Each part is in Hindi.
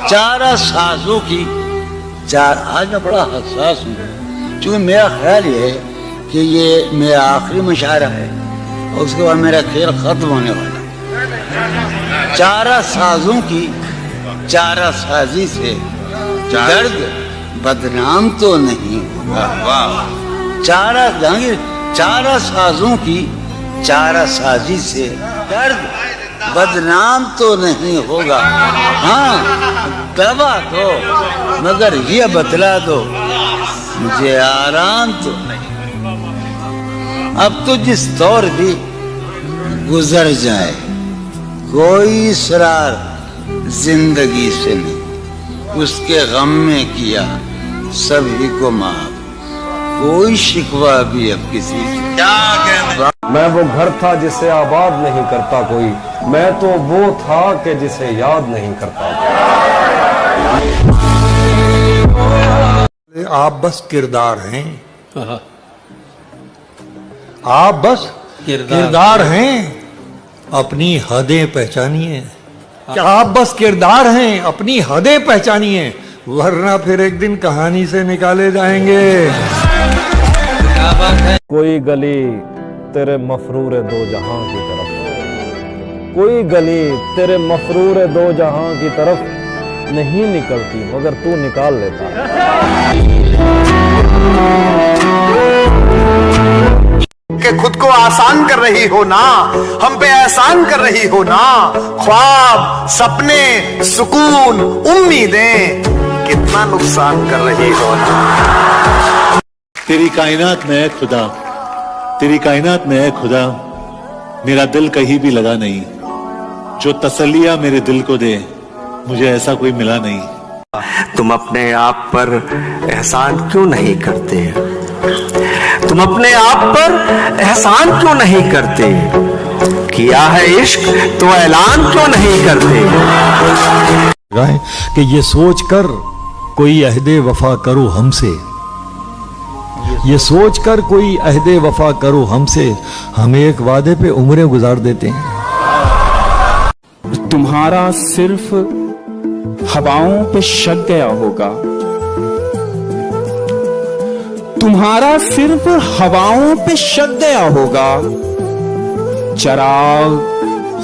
चारा साजों की आज मैं बड़ा हसास हूँ, क्योंकि मेरा ख्याल ये है कि ये मेरा आखिरी मुशायरा है और उसके बाद मेरा खेल खत्म होने वाला है। चारा साजों की चारा साजी से दर्द बदनाम तो नहीं होगा। चारा साजों की चारा साजी से दर्द बदनाम तो नहीं होगा। हाँ दवा दो मगर ये बतला दो मुझे आराम तो नहीं। अब तो जिस दौर भी गुजर जाए कोई इसरार जिंदगी से नहीं, उसके गम में किया सभी को माफ, कोई शिकवा भी अब किसी से क्या कहने। मैं वो घर था जिसे आबाद नहीं करता कोई, मैं तो वो था कि जिसे याद नहीं करता। आप बस किरदार हैं, आप बस किरदार हैं, अपनी हदें पहचानिए। क्या आप बस किरदार हैं, अपनी हदें पहचानिए, वरना फिर एक दिन कहानी से निकाले जाएंगे। कोई गली तेरे मफरूर दो जहां की तरफ, कोई गली तेरे मफरूर दो जहां की तरफ नहीं निकलती मगर तू निकाल लेता। कि खुद को आसान कर रही हो ना, हम पे एहसान कर रही हो ना, ख्वाब सपने सुकून उम्मीदें कितना नुकसान कर रही हो ना। तेरी कायनात में है खुदा, तेरी कायनात में है खुदा, मेरा दिल कहीं भी लगा नहीं, जो तसल्लियां मेरे दिल को दे मुझे ऐसा कोई मिला नहीं। तुम अपने आप पर एहसान क्यों नहीं करते? तुम अपने आप पर एहसान क्यों नहीं करते? किया है इश्क तो ऐलान क्यों नहीं करते? कि ये सोच कर कोई अहदे वफा करो हमसे, ये सोच कर कोई अहदे वफा करो हमसे, हम एक वादे पे उम्रें गुजार देते हैं। तुम्हारा सिर्फ हवाओं पे शक गया होगा, तुम्हारा सिर्फ हवाओं पे शक गया होगा, चराग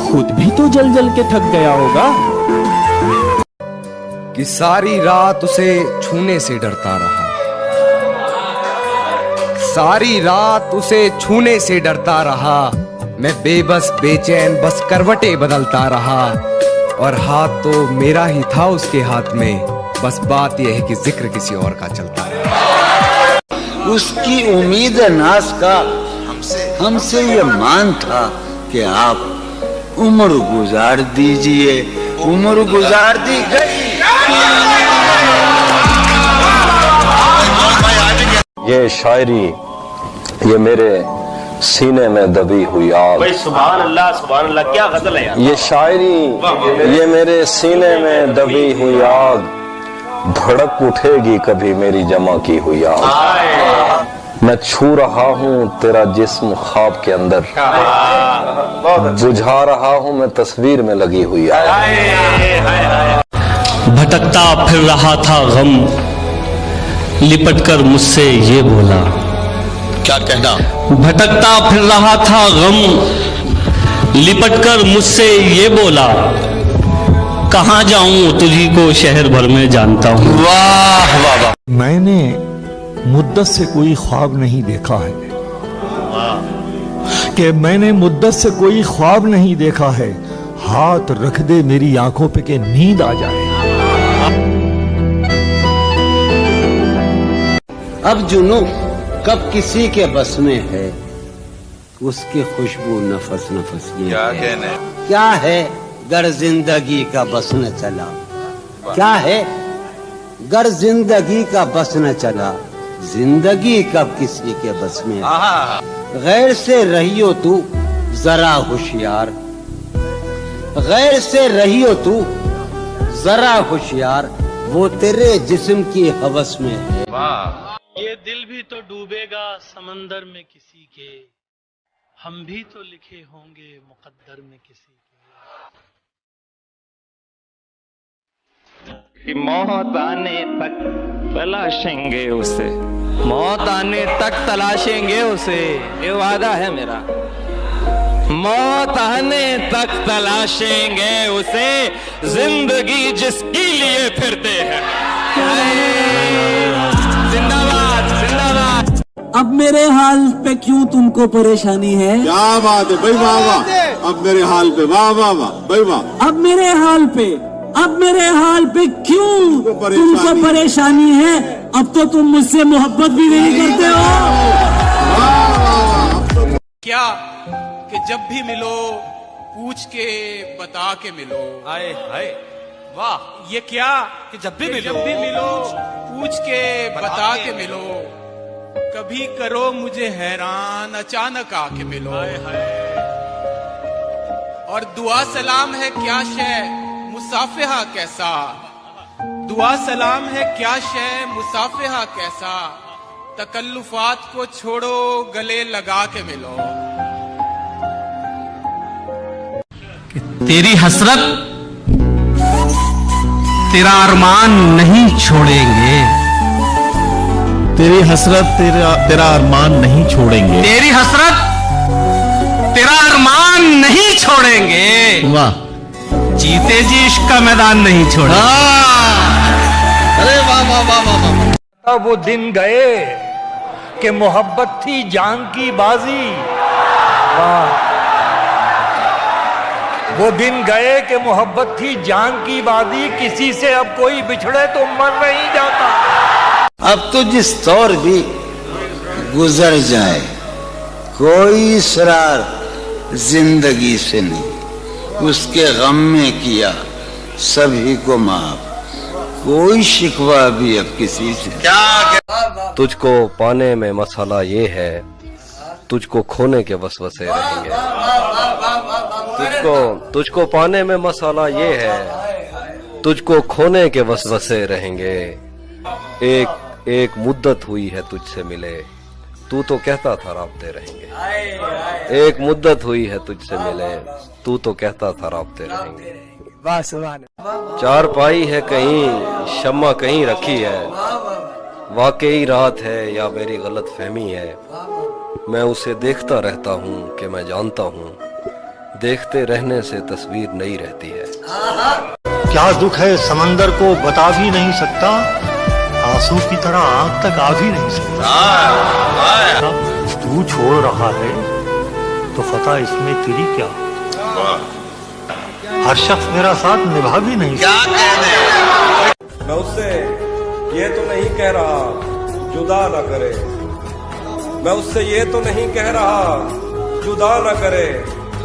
खुद भी तो जल जल के थक गया होगा। कि सारी रात उसे छूने से डरता रहा, सारी रात उसे छूने से डरता रहा, मैं बेबस बेचैन बस करवटें बदलता रहा, और हाथ तो मेरा ही था उसके हाथ में, बस बात यह है कि जिक्र किसी और का चलता रहा। उसकी उम्मीद नाज का हमसे ये मान था कि आप उम्र गुजार दीजिए, उम्र गुजार दी गई। ये शायरी ये मेरे सीने में दबी हुई आग, भाई सुभान अल्लाह क्या गजल है यार। ये शायरी ये मेरे सीने में दबी हुई आग, भड़क उठेगी कभी मेरी जमा की हुई आग। मैं छू रहा हूँ तेरा जिस्म ख्वाब के अंदर, बुझा रहा हूँ मैं तस्वीर में लगी हुई आग। भटकता फिर रहा था गम, लिपटकर मुझसे ये बोला। क्या कहना? भटकता फिर रहा था गम, लिपटकर मुझसे ये बोला, कहाँ जाऊं तुझी को शहर भर में जानता हूँ। वाह वाह वाह। मैंने मुद्दत से कोई ख्वाब नहीं देखा है, कि मैंने मुद्दत से कोई ख्वाब नहीं देखा है, हाथ रख दे मेरी आंखों पे के नींद आ जाए। अब जुनू कब किसी के बस में है, उसकी खुशबू नफस नफस में क्या है। कहने? क्या है गर जिंदगी का बस न चला, क्या है गर जिंदगी का बस न चला, जिंदगी कब किसी के बस में है। गैर से रहियो तू जरा होशियार, गैर से रहियो तू जरा होशियार, वो तेरे जिस्म की हवस में है। ये दिल भी तो डूबेगा समंदर में किसी के, हम भी तो लिखे होंगे मुकद्दर में किसी के। कि मौत आने तक तलाशेंगे उसे, मौत आने तक तलाशेंगे उसे, ये वादा है मेरा। मौत आने तक तलाशेंगे उसे, जिंदगी जिसके लिए फिरते हैं। जिंदाबाद जिंदाबाद। अब मेरे हाल पे क्यों तुमको परेशानी है? क्या बात है भाई, वाह वाह। अब मेरे हाल पे वाह वाह वाह भाई वाह। अब मेरे हाल पे क्यों तुमको परेशानी है? अब तो तुम मुझसे मोहब्बत भी नहीं करते हो। क्या कि जब भी मिलो पूछ के बता के मिलो। हाय हाय वाह। ये क्या कि जब भी मिलो पूछ के बता के मिलो। कभी करो मुझे हैरान अचानक आके मिलो। और दुआ सलाम है क्या शय मुसाफिहा कैसा, दुआ सलाम है क्या शय मुसाफिहा कैसा। तकल्लुफात को छोड़ो गले लगा के मिलो। तेरी हसरत तेरा अरमान नहीं छोड़ेंगे, तेरी हसरत तेरा अरमान नहीं छोड़ेंगे, तेरी हसरत तेरा अरमान नहीं छोड़ेंगे। वाह। जीते जी इश्क का मैदान नहीं छोड़ा। अरे वाह वाह वाह वाह। वो दिन गए कि मोहब्बत थी जान की बाजी। वाह। वो दिन गए कि मोहब्बत थी जान की बाजी। किसी से अब कोई बिछड़े तो मर नहीं जाता। अब तो जिस दौर भी गुजर जाए, कोई इसरार जिंदगी से नहीं। उसके गम में किया सभी को माफ, कोई शिकवा भी अब किसी से। तुझको पाने में मसाला ये है, तुझको खोने के वसवसे रहेंगे। तुझको पाने में मसाला ये है, तुझको खोने के वसवसे रहेंगे। एक मुद्दत हुई है तुझसे मिले, तू तो कहता था राब्ते रहेंगे। एक मुद्दत हुई है तुझसे मिले, तू तो कहता था राब्ते रहेंगे। चार पाई है कहीं, शम्मा कहीं रखी है, वाकई रात है या मेरी गलत फहमी है। मैं उसे देखता रहता हूँ कि मैं जानता हूँ, देखते रहने से तस्वीर नहीं रहती है। क्या दुख है समंदर को बता भी नहीं सकता, आंसू की तरह आंख तक आ भी नहीं सकता। तू छोड़ रहा है तो पता इसमें तेरी क्या। हर शख्स मेरा साथ निभा भी नहीं सकता। मैं उससे ये तो नहीं कह रहा जुदा न करे, मैं उससे ये तो नहीं कह रहा जुदा न करे।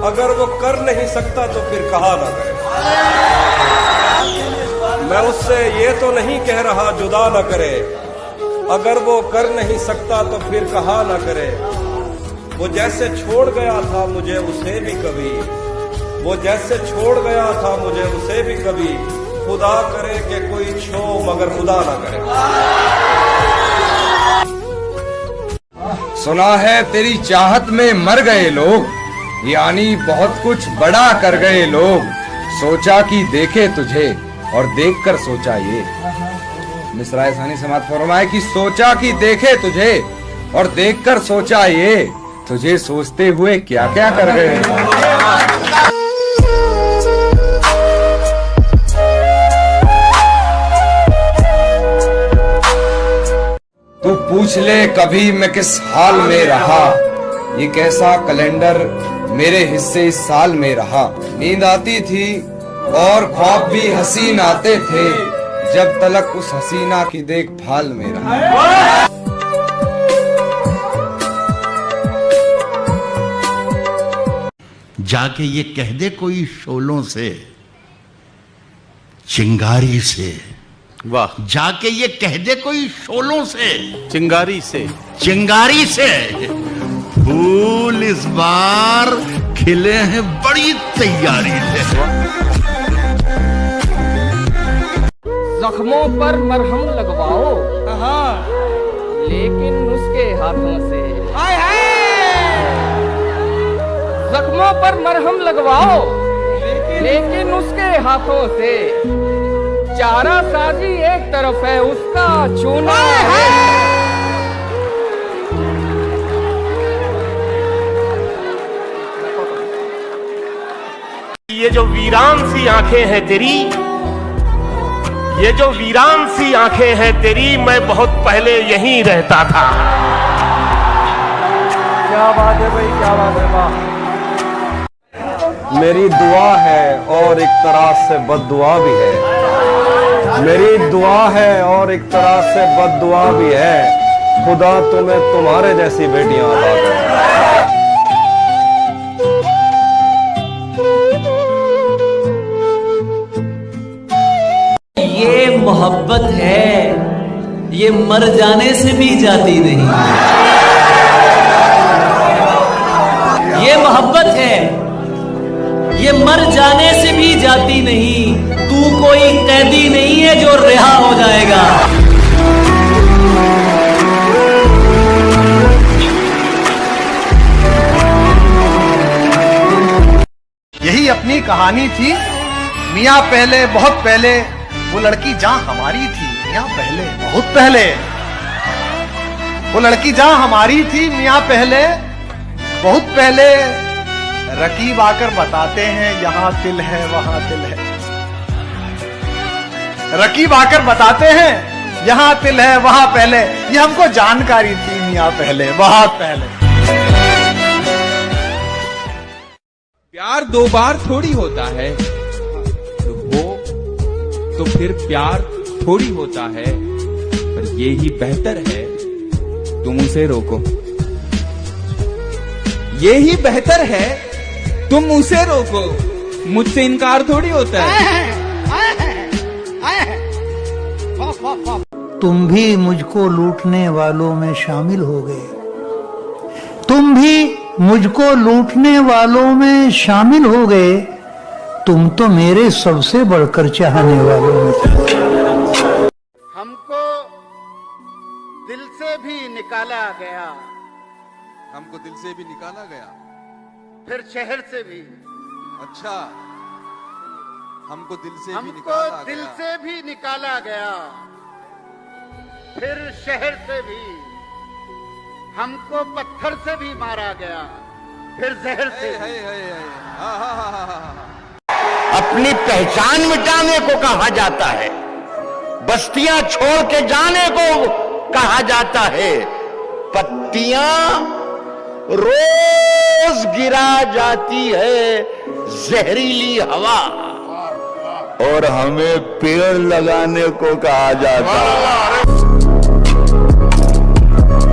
अगर वो कर नहीं सकता तो फिर कहा न करे। मैं उससे ये तो नहीं कह रहा जुदा न करे, अगर वो कर नहीं सकता तो फिर कहा न करे। वो जैसे छोड़ गया था मुझे उसे भी कभी, वो जैसे छोड़ गया था मुझे उसे भी कभी। खुदा करे कि कोई छो मगर खुदा ना करे। सुना है तेरी चाहत में मर गए लोग, यानी बहुत कुछ बड़ा कर गए लोग। सोचा कि देखे तुझे और देखकर सोचा ये। मिसरा सानी समात फरमाए कि सोचा कि देखे तुझे और देखकर सोचा ये। तुझे सोचते हुए क्या क्या कर गए। तू पूछ ले कभी मैं किस हाल में रहा, ये कैसा कैलेंडर मेरे हिस्से इस साल में रहा। नींद आती थी और ख्वाब भी हसीन आते थे, जब तलक उस हसीना की देखभाल में रहा। जाके ये कह दे कोई शोलों से, चिंगारी से। वाह। जाके ये कह दे कोई शोलों से, चिंगारी से, चिंगारी से। फूल इस बार खिले हैं बड़ी तैयारी से। जख्मों पर मरहम लगवाओ, लेकिन उसके हाथों से। जख्मों पर मरहम लगवाओ, लेकिन उसके हाथों से। चारा साजी एक तरफ है, उसका चूना है। ये जो वीरान सी आंखें हैं तेरी, ये जो वीरान सी आंखें हैं तेरी, मैं बहुत पहले यहीं रहता था। क्या बात है भाई, क्या बात है। वाह। मेरी दुआ है और एक तरह से बद्दुआ भी है। मेरी दुआ है और एक तरह से बद्दुआ भी है। खुदा तुम्हें तुम्हारे जैसी बेटियां अता करे। ये मोहब्बत है, ये मर जाने से भी जाती नहीं। ये मोहब्बत है, ये मर जाने से भी जाती नहीं। तू कोई कैदी नहीं है जो रिहा हो जाएगा। यही अपनी कहानी थी मियाँ पहले, बहुत पहले। वो लड़की जहां हमारी थी मियाँ पहले, बहुत पहले। वो लड़की जहां हमारी थी मियाँ पहले, बहुत पहले। रकीब आकर बताते हैं यहाँ तिल है वहां तिल है। रकीब आकर बताते हैं यहाँ तिल है वहां पहले। ये हमको जानकारी थी मियाँ पहले, बहुत पहले। प्यार दो बार थोड़ी होता है, तो फिर प्यार थोड़ी होता है। पर ये ही बेहतर है तुम उसे रोको। ये ही बेहतर है तुम उसे रोको। मुझसे इनकार थोड़ी होता है। तुम भी मुझको लूटने वालों में शामिल हो गए। तुम भी मुझको लूटने वालों में शामिल हो गए। तुम तो मेरे सबसे बढ़कर चाहने वालों में थे। हमको दिल से भी निकाला गया, हमको दिल से भी निकाला गया, फिर शहर से भी। अच्छा, हमको दिल से भी हमको निकाला दिल गया। से भी निकाला गया, फिर शहर से भी। हमको पत्थर से भी मारा गया, फिर जहर से भी। अपनी पहचान मिटाने को कहा जाता है, बस्तियां छोड़ के जाने को कहा जाता है। पत्तियां रोज गिरा जाती है जहरीली हवा, और हमें पेड़ लगाने को कहा जाता है।